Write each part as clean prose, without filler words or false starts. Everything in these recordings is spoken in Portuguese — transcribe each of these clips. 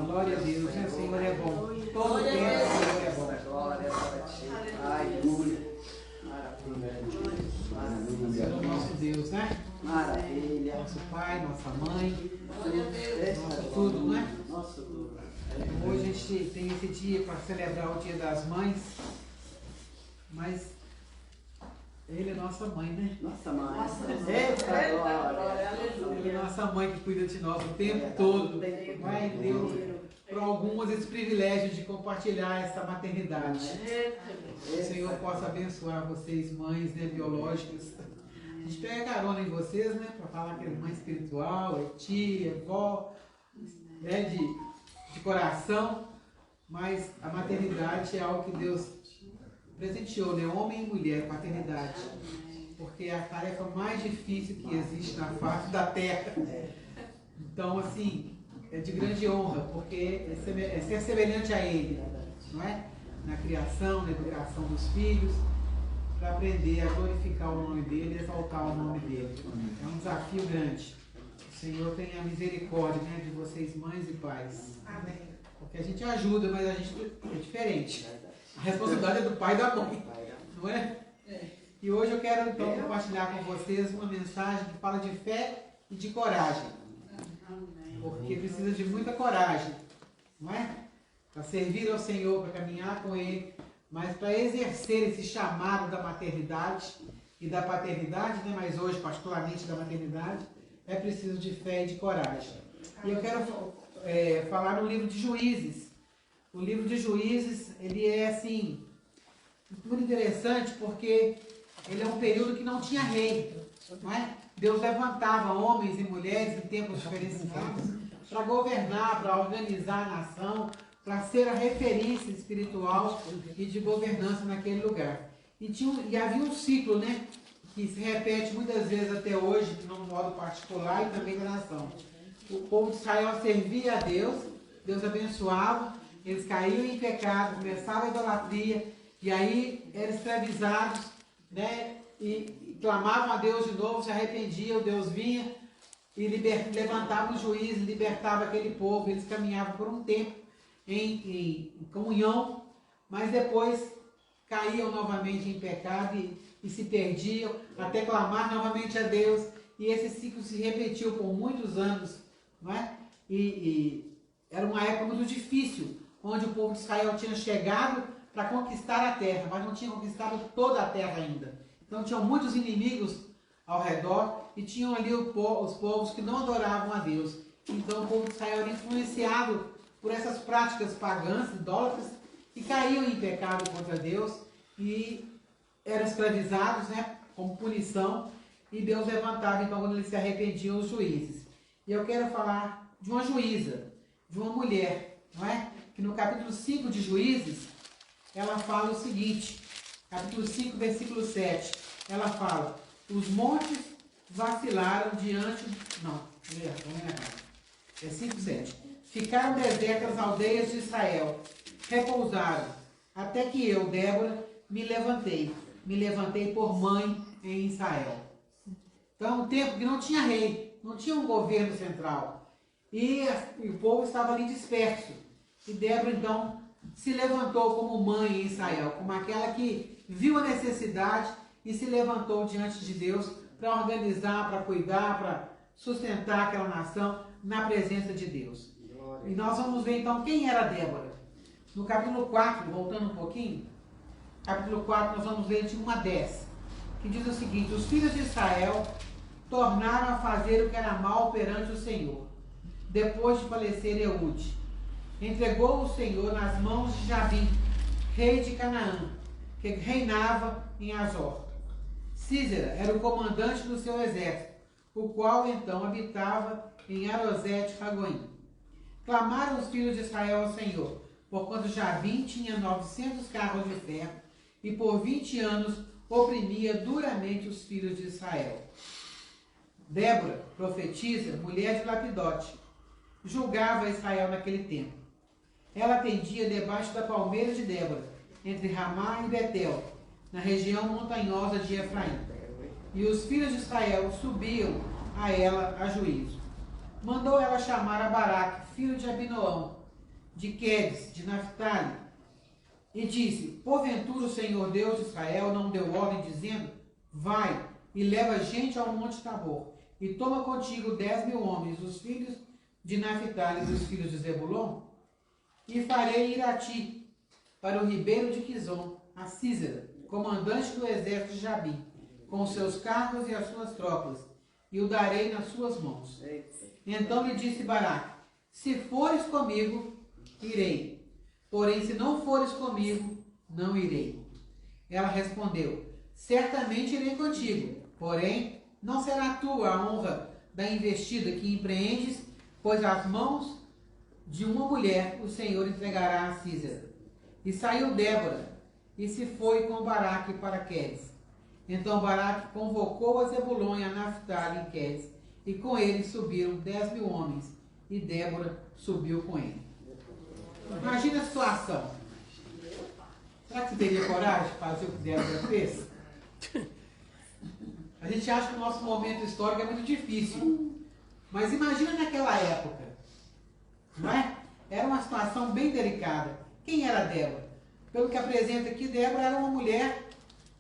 Glória a Deus, o Senhor é bom. Todo tempo o Senhor é bom. Senhor é o nosso Deus, né? Maravilha. Nosso Pai, nossa Mãe, nosso tudo, né? Então, hoje a gente tem esse dia para celebrar o Dia das Mães, mas Ele é nossa mãe, né? Nossa mãe. Eita, glória. Ele é nossa mãe que cuida de nós o tempo todo. Vai, Deus, por algumas esse privilégio de compartilhar essa maternidade. Que o Senhor possa abençoar vocês, mães, né, biológicas. A gente pega carona em vocês, né, para falar que é mãe espiritual, é tia, é vó, né, de coração, mas a maternidade é algo que Deus presenteou, né, homem e mulher, paternidade, porque é a tarefa mais difícil que existe na face da terra. Então, assim, é de grande honra, porque é ser semelhante a Ele, não é? Na criação, na educação dos filhos, para aprender a glorificar o nome dEle e exaltar o nome dEle. É um desafio grande. O Senhor tenha misericórdia, né, de vocês, mães e pais. Amém. Porque a gente ajuda, mas a gente é diferente. A responsabilidade é do pai e da mãe, não é? E hoje eu quero então compartilhar com vocês uma mensagem que fala de fé e de coragem. Porque precisa de muita coragem, não é? Para servir ao Senhor, para caminhar com Ele, mas para exercer esse chamado da maternidade e da paternidade, né? Mas hoje particularmente da maternidade, é preciso de fé e de coragem. E eu quero falar no livro de Juízes. O livro de Juízes, ele é assim, muito interessante porque ele é um período que não tinha rei, não é? Deus levantava homens e mulheres em tempos diferenciados para governar, para organizar a nação, para ser a referência espiritual e de governança naquele lugar. E havia um ciclo, né, que se repete muitas vezes até hoje, de um modo particular e também da nação. O povo de Israel servia a Deus, Deus abençoava, eles caíam em pecado, começava a idolatria, e aí eram escravizados, né, e clamavam a Deus de novo, se arrependiam, Deus vinha e levantava os juízes, libertava aquele povo, eles caminhavam por um tempo em comunhão, mas depois caíam novamente em pecado e se perdiam, até clamar novamente a Deus, e esse ciclo se repetiu por muitos anos, não é? E era uma época muito difícil, onde o povo de Israel tinha chegado para conquistar a terra, mas não tinha conquistado toda a terra ainda. Então tinham muitos inimigos ao redor e tinham ali os povos que não adoravam a Deus. Então o povo de Israel era influenciado por essas práticas pagãs, idólatras, e caíam em pecado contra Deus e eram escravizados, né, como punição, e Deus levantava, então, quando eles se arrependiam, os juízes. E eu quero falar de uma juíza, de uma mulher, não é? Que no capítulo 5 de Juízes, ela fala o seguinte, capítulo 5, versículo 7, ela fala, os montes vacilaram diante... Não, vamos errar. É 5, 7. Ficaram desertas as aldeias de Israel, repousaram, até que eu, Débora, me levantei por mãe em Israel. Então, um tempo que não tinha rei, não tinha um governo central, e o povo estava ali disperso. E Débora, então, se levantou como mãe em Israel, como aquela que viu a necessidade e se levantou diante de Deus para organizar, para cuidar, para sustentar aquela nação na presença de Deus. E nós vamos ver, então, quem era Débora. No capítulo 4, voltando um pouquinho, capítulo 4, nós vamos ler de 1 a 10, que diz o seguinte, os filhos de Israel tornaram a fazer o que era mal perante o Senhor, depois de falecer Eude. Entregou o Senhor nas mãos de Jabim, rei de Canaã, que reinava em Azor. Císera era o comandante do seu exército, o qual então habitava em Arosete-Ragoim. Clamaram os filhos de Israel ao Senhor, porquanto Jabim tinha 900 carros de ferro, e por 20 anos oprimia duramente os filhos de Israel. Débora, profetisa, mulher de Lapidote, julgava Israel naquele tempo. Ela atendia debaixo da palmeira de Débora, entre Ramá e Betel, na região montanhosa de Efraim. E os filhos de Israel subiam a ela a juízo. Mandou ela chamar a Baraque, filho de Abinoão, de Quedes, de Naphtali, e disse: porventura o Senhor Deus de Israel não deu ordem, dizendo: vai e leva gente ao monte Tabor, e toma contigo 10.000 homens, os filhos de Naphtali e os filhos de Zebulon, e farei ir a ti, para o ribeiro de Quizon, a Císera, comandante do exército de Jabim, com os seus carros e as suas tropas, e o darei nas suas mãos. Então lhe disse Baraque: se fores comigo, irei. Porém, se não fores comigo, não irei. Ela respondeu: certamente irei contigo, porém, não será tua a honra da investida que empreendes, pois as mãos de uma mulher o Senhor entregará a Císera. E saiu Débora, e se foi com Baraque para Quedes. Então Baraque convocou a Zebulon e a Naphtali em Quedes, e com ele subiram 10.000 homens, e Débora subiu com ele. Imagina a situação. Será que você teria coragem de fazer o que Débora fez? A gente acha que o nosso momento histórico é muito difícil. Mas imagina naquela época. Não é? Era uma situação bem delicada. Quem era Débora? Pelo que apresenta aqui, Débora era uma mulher,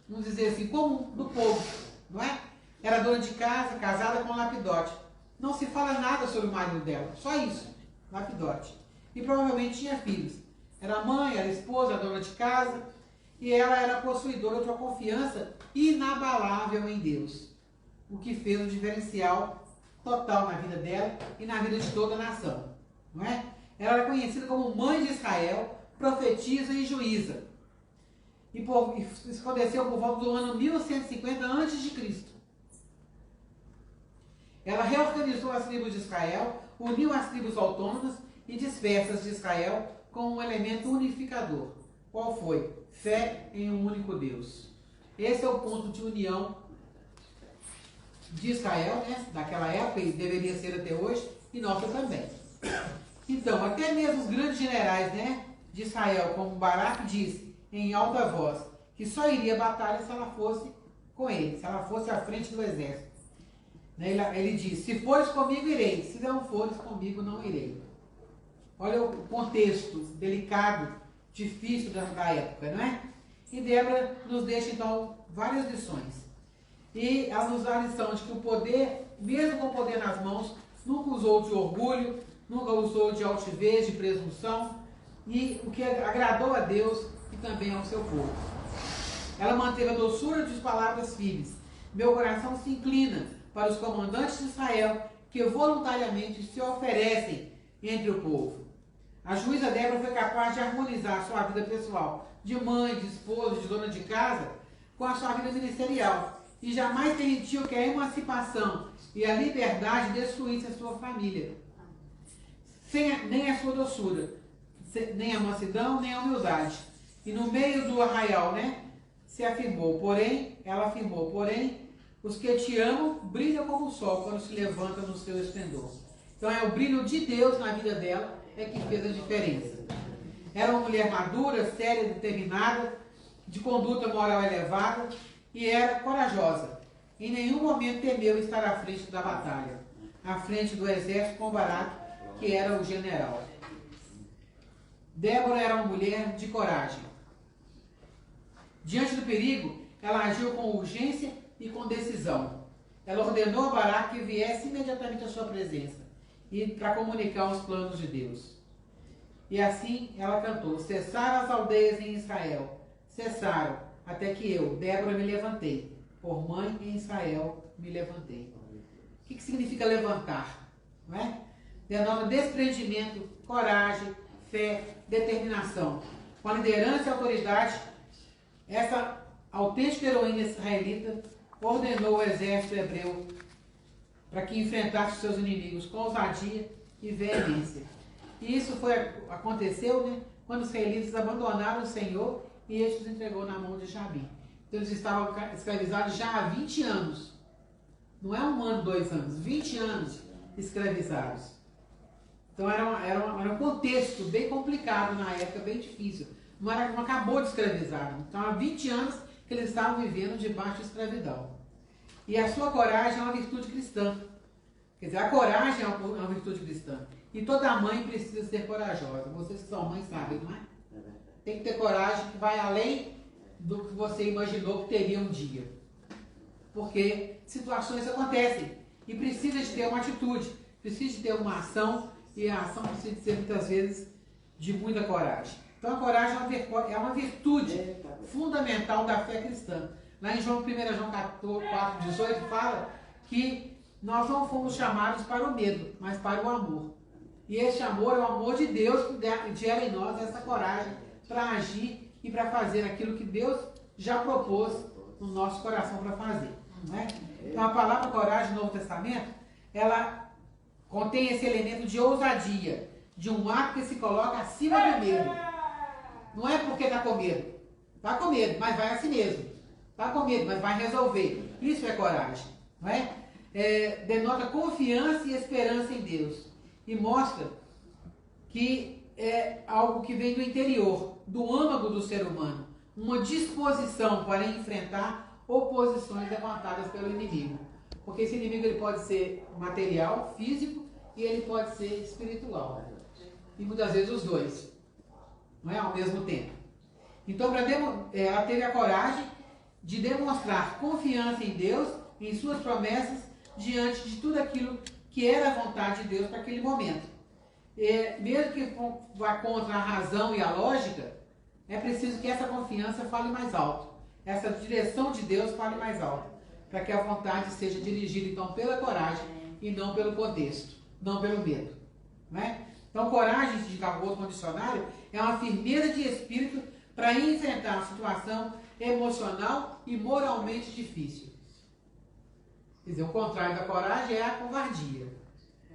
vamos dizer assim, comum, do povo. Não é? Era dona de casa, casada com Lapidote. Não se fala nada sobre o marido dela. Só isso. Lapidote. E provavelmente tinha filhos. Era mãe, era esposa, era dona de casa, e ela era possuidora de uma confiança inabalável em Deus, o que fez um diferencial total na vida dela e na vida de toda a nação. Não é? Ela era conhecida como mãe de Israel, profetisa e juíza. E isso aconteceu por volta do ano 1150 a.C. Ela reorganizou as tribos de Israel, uniu as tribos autônomas e dispersas de Israel com um elemento unificador. Qual foi? Fé em um único Deus. Esse é o ponto de união de Israel, né? Daquela época, e deveria ser até hoje, e nossa também. Então, até mesmo os grandes generais, né, de Israel, como Baraque, disse em alta voz que só iria à batalha se ela fosse com ele, se ela fosse à frente do exército. Ele disse: se fores comigo, irei. Se não fores comigo, não irei. Olha o contexto delicado, difícil da época, não é? E Débora nos deixa, então, várias lições. E ela nos dá a lição de que o poder, mesmo com o poder nas mãos, nunca usou de orgulho, nunca usou de altivez, de presunção, e o que agradou a Deus e também ao seu povo. Ela manteve a doçura de palavras firmes. Meu coração se inclina para os comandantes de Israel, que voluntariamente se oferecem entre o povo. A juíza Débora foi capaz de harmonizar sua vida pessoal, de mãe, de esposa, de dona de casa, com a sua vida ministerial, e jamais permitiu que a emancipação e a liberdade destruíssem a sua família. Nem a sua doçura, nem a mansidão, nem a humildade. E no meio do arraial, né, ela afirmou, porém, os que te amam brilham como o sol quando se levanta no seu esplendor. Então é o brilho de Deus na vida dela é que fez a diferença. Era uma mulher madura, séria, determinada, de conduta moral elevada e era corajosa. Em nenhum momento temeu estar à frente da batalha, à frente do exército com Baraque, que era o general. Débora era uma mulher de coragem. Diante do perigo, ela agiu com urgência e com decisão. Ela ordenou a Baraque que viesse imediatamente à sua presença e para comunicar os planos de Deus. E assim ela cantou: cessaram as aldeias em Israel, cessaram, até que eu, Débora, me levantei. Por mãe em Israel me levantei. O que significa levantar? Não é? Denota desprendimento, coragem, fé, determinação. Com a liderança e autoridade, essa autêntica heroína israelita ordenou o exército hebreu para que enfrentasse os seus inimigos com ousadia e veemência. E isso aconteceu, né, quando os israelitas abandonaram o Senhor e ele os entregou na mão de Jabim. Então eles estavam escravizados já há 20 anos. Não é 1 ano, 2 anos, 20 anos escravizados. Então era um contexto bem complicado na época, bem difícil. Não acabou de escravizar. Então há 20 anos que eles estavam vivendo debaixo de escravidão. E a sua coragem é uma virtude cristã. Quer dizer, a coragem é uma virtude cristã. E toda mãe precisa ser corajosa. Vocês que são mães sabem, não é? Tem que ter coragem que vai além do que você imaginou que teria um dia. Porque situações acontecem e precisa de ter uma atitude, precisa de ter uma ação, e a ação precisa de ser muitas vezes de muita coragem. Então a coragem é uma virtude fundamental da fé cristã. Lá em 1 João 4,18 fala que nós não fomos chamados para o medo, mas para o amor. E esse amor é o amor de Deus que gera em nós essa coragem para agir e para fazer aquilo que Deus já propôs no nosso coração para fazer. Não é? Então a palavra coragem no Novo Testamento, ela contém esse elemento de ousadia, de um ato que se coloca acima do medo. Não é porque está com medo. Está com medo, mas vai a si mesmo. Está com medo, mas vai resolver. Isso é coragem. Não é? Denota confiança e esperança em Deus. E mostra que é algo que vem do interior, do âmago do ser humano. Uma disposição para enfrentar oposições levantadas pelo inimigo. Porque esse inimigo ele pode ser material, físico, e ele pode ser espiritual. E muitas vezes os dois. Não é? Ao mesmo tempo. Então, ela teve a coragem de demonstrar confiança em Deus, em suas promessas, diante de tudo aquilo que era a vontade de Deus para aquele momento. Mesmo que vá contra a razão e a lógica, é preciso que essa confiança fale mais alto. Essa direção de Deus fale mais alto. Para que a vontade seja dirigida, então, pela coragem e não pelo contexto, não pelo medo. Não é? Então, coragem, de outro condicionário, é uma firmeza de espírito para enfrentar uma situação emocional e moralmente difícil. Quer dizer, o contrário da coragem é a covardia.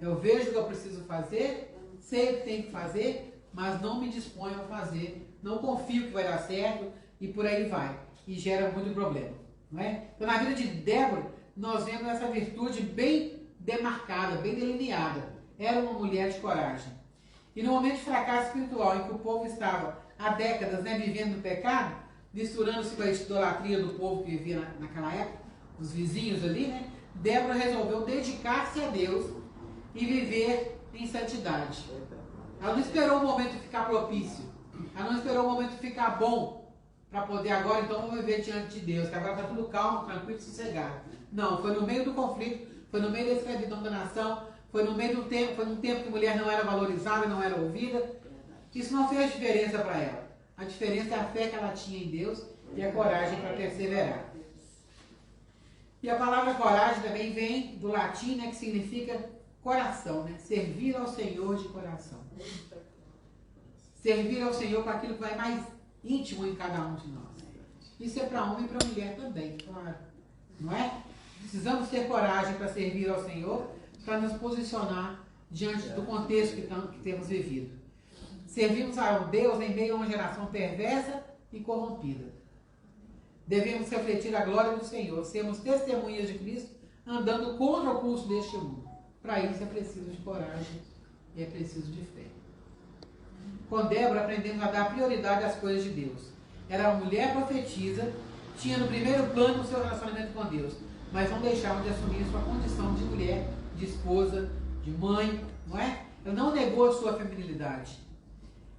Eu vejo o que eu preciso fazer, sei o que tenho que fazer, mas não me disponho a fazer, não confio que vai dar certo e por aí vai. E gera muito problema. Não é? Então, na vida de Débora, nós vemos essa virtude bem demarcada, bem delineada. Era uma mulher de coragem. E no momento de fracasso espiritual, em que o povo estava há décadas, né, vivendo no pecado, misturando-se com a idolatria do povo que vivia naquela época, os vizinhos ali, né, Débora resolveu dedicar-se a Deus e viver em santidade. Ela não esperou o momento ficar propício. Ela não esperou o momento ficar bom para poder agora, então, vou viver diante de Deus, que agora está tudo calmo, tranquilo, sossegado. Não, foi no meio do conflito, foi no meio da escravidão da nação, foi no meio do tempo, foi num tempo que a mulher não era valorizada, não era ouvida. Isso não fez diferença para ela. A diferença é a fé que ela tinha em Deus e a coragem para perseverar. E a palavra coragem também vem do latim, né, que significa coração, né? Servir ao Senhor de coração. Servir ao Senhor com aquilo que vai mais íntimo em cada um de nós. Isso é para homem e para mulher também, claro. Não é? Precisamos ter coragem para servir ao Senhor, para nos posicionar diante do contexto que temos vivido. Servimos a Deus em meio a uma geração perversa e corrompida. Devemos refletir a glória do Senhor, sermos testemunhas de Cristo, andando contra o curso deste mundo. Para isso é preciso de coragem e é preciso de fé. Com Débora aprendemos a dar prioridade às coisas de Deus. Era uma mulher profetisa, tinha no primeiro plano o seu relacionamento com Deus, mas não deixava de assumir sua condição de mulher, de esposa, de mãe, não é? Ela não negou a sua feminilidade,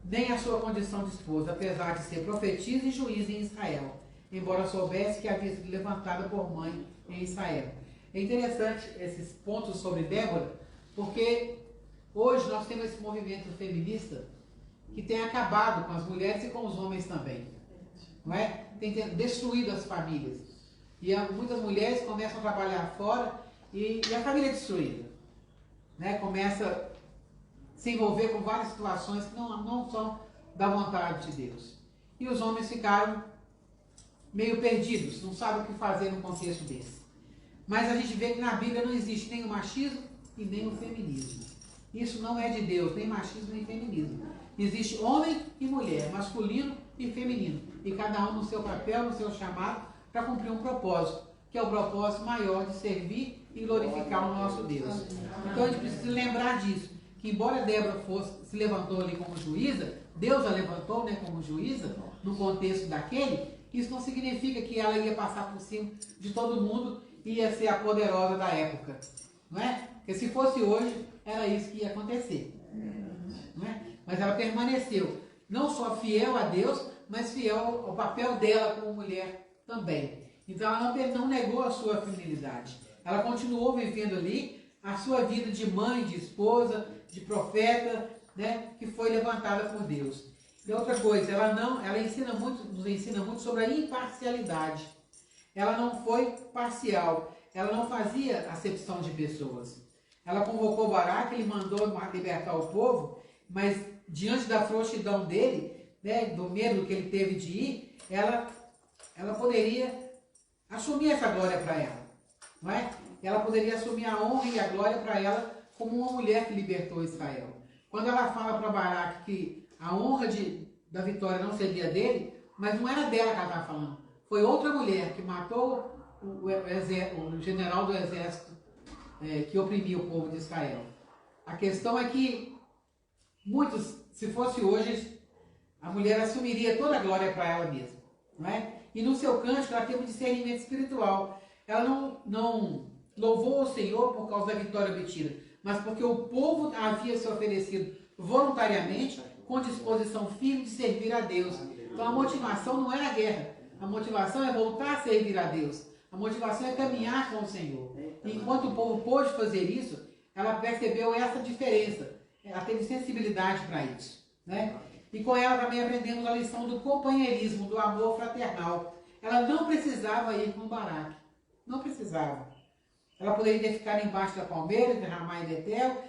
nem a sua condição de esposa, apesar de ser profetisa e juíza em Israel, embora soubesse que havia sido levantada por mãe em Israel. É interessante esses pontos sobre Débora, porque hoje nós temos esse movimento feminista que tem acabado com as mulheres e com os homens também. Não é? Tem destruído as famílias. E muitas mulheres começam a trabalhar fora e a família é destruída. Né? Começa a se envolver com várias situações que não são da vontade de Deus. E os homens ficaram meio perdidos, não sabem o que fazer num contexto desse. Mas a gente vê que na Bíblia não existe nem o machismo e nem o feminismo. Isso não é de Deus, nem machismo nem feminismo. Existe homem e mulher, masculino e feminino. E cada um no seu papel, no seu chamado, para cumprir um propósito, que é o propósito maior de servir e glorificar o nosso Deus. Então a gente precisa lembrar disso, que embora Débora se levantou ali como juíza, Deus a levantou, né, como juíza, no contexto daquele, Isso não significa que ela ia passar por cima de todo mundo e ia ser a poderosa da época. Não é? Porque se fosse hoje, era isso que ia acontecer. Não é? Mas ela permaneceu, não só fiel a Deus, mas fiel ao papel dela como mulher também. Então ela não negou a sua feminilidade. Ela continuou vivendo ali a sua vida de mãe, de esposa, de profeta, né, que foi levantada por Deus. E outra coisa, ela nos ensina muito sobre a imparcialidade. Ela não foi parcial, ela não fazia acepção de pessoas. Ela convocou Baraque, ele mandou libertar o povo, mas diante da frouxidão dele, né, do medo que ele teve de ir, ela poderia assumir essa glória para ela, não é? Ela poderia assumir a honra e a glória para ela como uma mulher que libertou Israel. Quando ela fala para Baraque que a honra da vitória não seria dele, mas não era dela que ela estava falando. Foi outra mulher que matou o general do exército que oprimia o povo de Israel. A questão é que muitos, se fosse hoje, a mulher assumiria toda a glória para ela mesma, não é? E no seu cântico ela teve um discernimento espiritual. Ela não louvou o Senhor por causa da vitória obtida, mas porque o povo havia se oferecido voluntariamente, com disposição firme de servir a Deus. Então a motivação não era a guerra, a motivação é voltar a servir a Deus, a motivação é caminhar com o Senhor. E enquanto o povo pôde fazer isso, ela percebeu essa diferença, ela teve sensibilidade para isso, né? E com ela também aprendemos a lição do companheirismo, do amor fraternal. Ela não precisava ir com Baraque, não precisava. Ela poderia ter ficado embaixo da palmeira, derramar em Betel,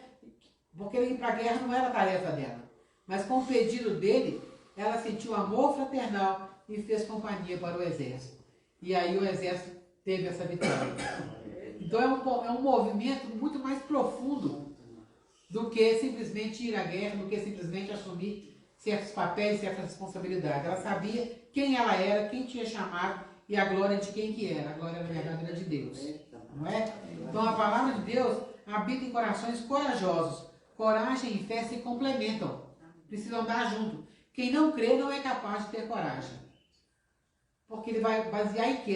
porque ir para a guerra não era tarefa dela. Mas com o pedido dele, ela sentiu amor fraternal e fez companhia para o exército. E aí o exército teve essa vitória. Então é um movimento muito mais profundo do que simplesmente ir à guerra, do que simplesmente assumir certos papéis, certas responsabilidades. Ela sabia quem ela era, quem tinha chamado e a glória de quem que era. A glória, na verdade, era de Deus. Não é? Então a palavra de Deus habita em corações corajosos. Coragem e fé se complementam. Precisam andar junto. Quem não crê não é capaz de ter coragem. Porque ele vai basear em que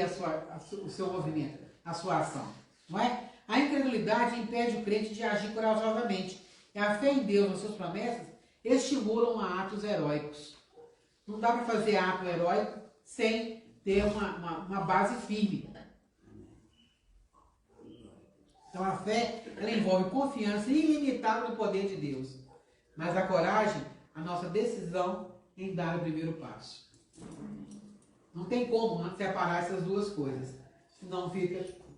o seu movimento, a sua ação. Não é? A incredulidade impede o crente de agir corajosamente. E a fé em Deus, nas suas promessas, estimulam a atos heróicos. Não dá para fazer ato heróico sem ter uma base firme. Então a fé, ela envolve confiança ilimitada no poder de Deus. Mas a coragem, a nossa decisão em dar o primeiro passo. Não tem como separar essas duas coisas. Senão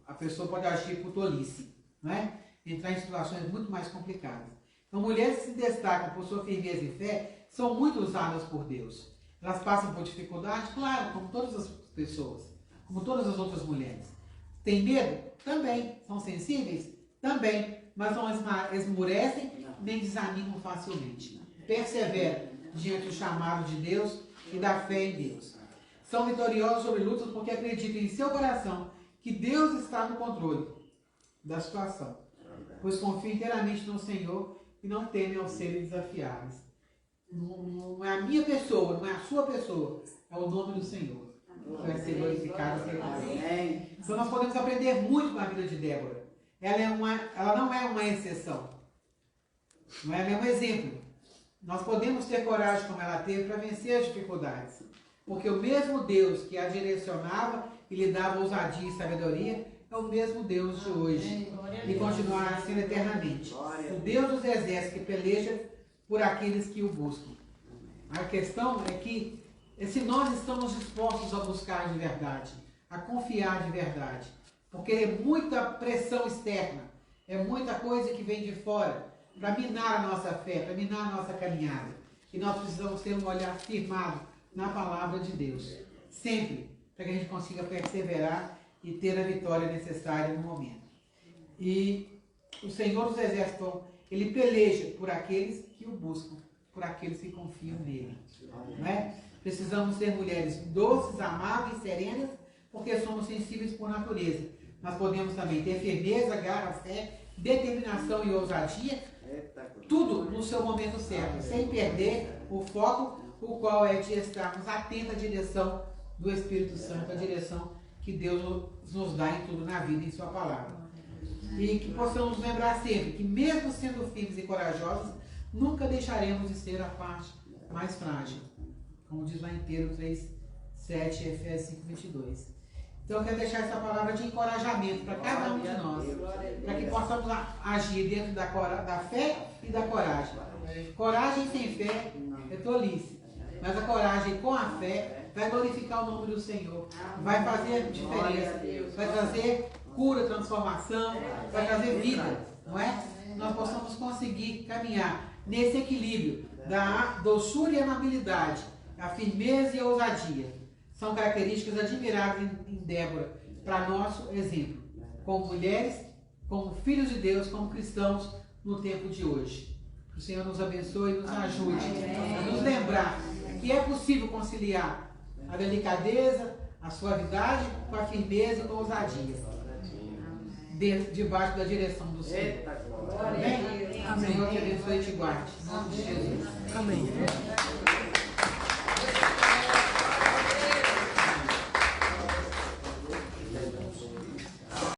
a pessoa pode agir por tolice, não é? Entrar em situações muito mais complicadas. Então mulheres que se destacam por sua firmeza e fé são muito usadas por Deus. Elas passam por dificuldade, claro, como todas as pessoas, como todas as outras mulheres. Tem medo? Também. São sensíveis? Também. Mas não esmurecem nem desanimam facilmente. Perseveram diante do chamado de Deus e da fé em Deus. São vitoriosos sobre lutas porque acreditam em seu coração que Deus está no controle da situação. Pois confiam inteiramente no Senhor e não temem ao serem desafiados. Não é a minha pessoa, não é a sua pessoa, é o nome do Senhor que vai ser glorificado. Então nós podemos aprender muito com a vida de Débora. Ela não é uma exceção. Não é? Ela é um exemplo. Nós podemos ter coragem como ela teve para vencer as dificuldades. Porque o mesmo Deus que a direcionava e lhe dava ousadia e sabedoria é o mesmo Deus de hoje e continuará sendo eternamente. O Deus dos exércitos que peleja por aqueles que o buscam. A questão é que se nós estamos dispostos a buscar de verdade, a confiar de verdade, porque é muita pressão externa, é muita coisa que vem de fora para minar a nossa fé, para minar a nossa caminhada. E nós precisamos ter um olhar firmado na palavra de Deus, sempre, para que a gente consiga perseverar e ter a vitória necessária no momento. E o Senhor dos Exércitos, ele peleja por aqueles que o buscam, por aqueles que confiam nele. Não é? Precisamos ser mulheres doces, amáveis, serenas, porque somos sensíveis por natureza. Mas podemos também ter firmeza, garra, fé, determinação e ousadia, tudo no seu momento certo, sem perder o foco, o qual é de estarmos atentos à direção do Espírito Santo, a direção que Deus nos dá em tudo na vida, em sua palavra. E que possamos lembrar sempre que, mesmo sendo firmes e corajosos, nunca deixaremos de ser a parte mais frágil. Como diz lá em Pedro 3:7, Efésios 5:22. Então eu quero deixar essa palavra de encorajamento para cada um de nós, para que possamos agir dentro da fé e da coragem. Coragem sem fé é tolice, mas a coragem com a fé vai glorificar o nome do Senhor, vai fazer diferença, vai trazer cura, transformação, vai trazer vida, não é? Nós possamos conseguir caminhar nesse equilíbrio da doçura e amabilidade, a firmeza e a ousadia. São características admiráveis em Débora, para nosso exemplo, como mulheres, como filhos de Deus, como cristãos no tempo de hoje. Que o Senhor nos abençoe e nos ajude a nos lembrar que é possível conciliar a delicadeza, a suavidade com a firmeza e com a ousadia, debaixo da direção do Senhor. Amém? Amém. Senhor te abençoe e te guarde. Em nome de Jesus. Amém.